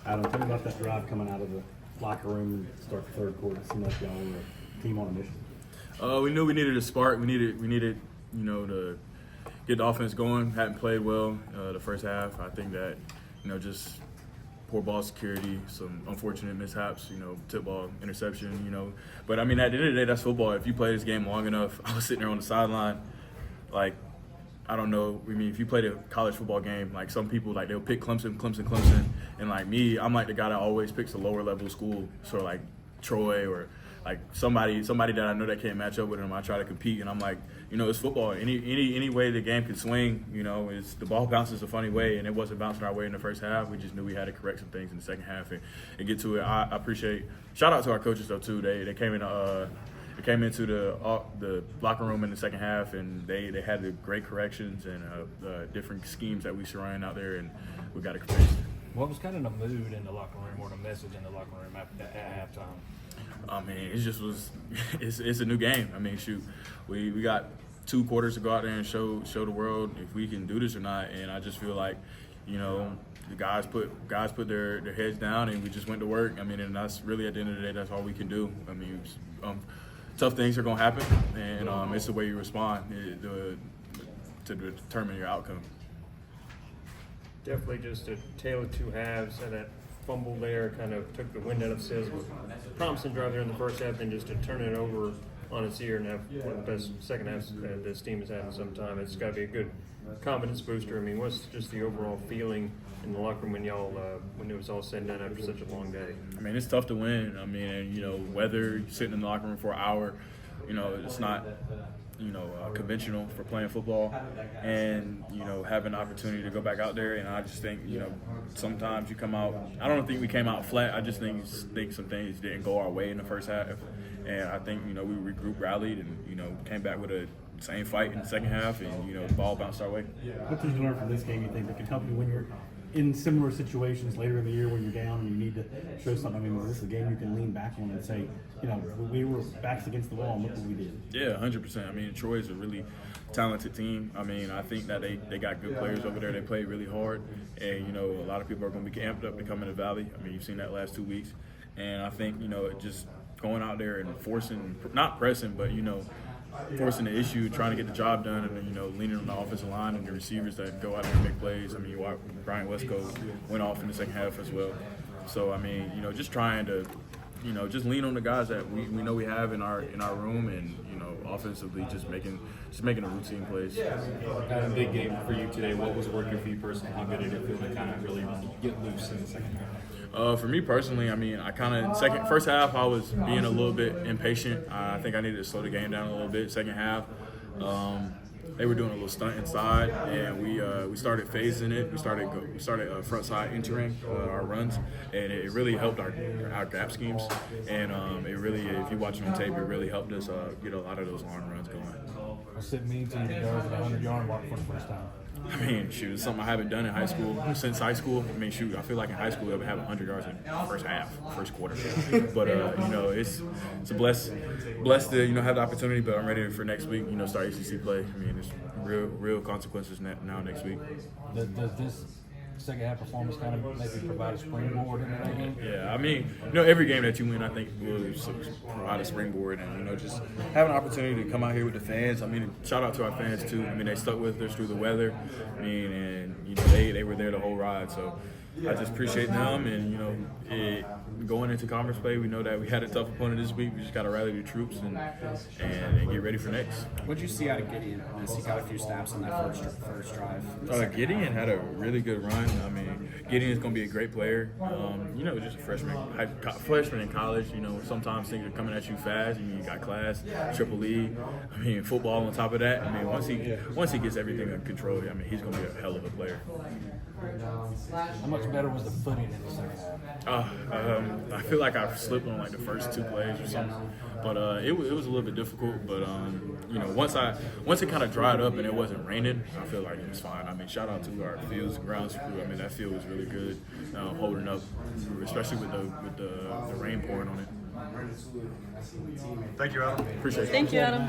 Adam, tell me about that drive coming out of the locker room and start the third quarter. It seemed like y'all were a team on a mission. We knew we needed a spark. We needed, to get the offense going. Hadn't played well the first half. I think that, just poor ball security, some unfortunate mishaps, tip ball, interception, But, at the end of the day, that's football. If you play this game long enough, I was sitting there on the sideline, I don't know. If you played a college football game, some people, they'll pick Clemson. And, me, I'm the guy that always picks a lower level school. So, Troy or, somebody that I know that can't match up with them. I try to compete, and I'm it's football. Any way the game can swing, is the ball bounces a funny way, and it wasn't bouncing our way in the first half. We just knew we had to correct some things in the second half and get to it. I appreciate – shout out to our coaches, though, too. They came in They came into the locker room in the second half, and they had the great corrections and different schemes that we surround out there, and we got it fixed. What was kind of the mood in the locker room or the message in the locker room at halftime? It just was. It's a new game. We got 2 quarters to go out there and show the world if we can do this or not. And I just feel like, the guys put their heads down, and we just went to work. And that's really, at the end of the day, that's all we can do. Tough things are gonna happen, and it's the way you respond to determine your outcome. Definitely just a tale of two halves, and that fumble there kind of took the wind out of sails. Promising drive there in the first half, then just to turn it over on its ear and have one of the best second halves this team has had in some time. It's got to be a good confidence booster. What's just the overall feeling in the locker room when it was all said and done after such a long day? It's tough to win. Whether you're sitting in the locker room for an hour, it's not conventional for playing football, and having the opportunity to go back out there. And I just think sometimes you come out. I don't think we came out flat. I just think some things didn't go our way in the first half, and I think we regrouped, rallied, and came back with a same fight in the second half, and the ball bounced our way. What did you learn from this game, you think, that can help you when you're in similar situations later in the year when you're down and you need to show something? This is a game you can lean back on and say, we were backs against the wall and look what we did. Yeah, 100%. Troy is a really talented team. I think that they got good players over there. They play really hard, and a lot of people are going to be amped up to come in the Valley. You've seen that last 2 weeks, and I think just going out there and forcing, not pressing, but forcing the issue, trying to get the job done, and then leaning on the offensive line and the receivers that go out there and make plays. Brian Westco went off in the second half as well. So just trying to just lean on the guys that we know we have in our room, and offensively just making a routine plays. Got a big game for you today. What was working for you personally? How good did it feel to kind of really get loose in the second half? For me personally, first half I was being a little bit impatient. I think I needed to slow the game down a little bit. Second half, they were doing a little stunt inside, and we started phasing it. We started front side entering our runs, and it really helped our gap schemes. And it really, if you watch it on tape, it really helped us get a lot of those long runs going. What's it mean to you to go over the 100-yard mark for the first time? It's something I haven't done in high school since high school. I feel like in high school I would have 100 yards in the first half, first quarter. But it's a blessed to have the opportunity. But I'm ready for next week. Start ACC play. It's real consequences now next week. Does this second half performance kind of maybe provide a springboard in that game? Yeah, every game that you win, I think, will provide a springboard, and just have an opportunity to come out here with the fans. Shout out to our fans too. They stuck with us through the weather. And they were there the whole ride. So I just appreciate them, and going into conference play, we know that we had a tough opponent this week. We just got to rally the troops and get ready for next. What did you see out of Gideon? He got a few snaps on that first drive. Gideon had a really good run. Gideon's going to be a great player. Just a freshman in college. Sometimes things are coming at you fast. You got class, triple E. Football on top of that. Once he gets everything under control, he's going to be a hell of a player. How much better was the footing in the second half? I feel like I slipped on the first 2 plays or something, but it was a little bit difficult. But once it kind of dried up and it wasn't raining, I feel like it was fine. Shout out to our fields and grounds crew. That field was really good, holding up, especially with the rain pouring on it. Thank you, Adam. Appreciate it. Thank you, Adam.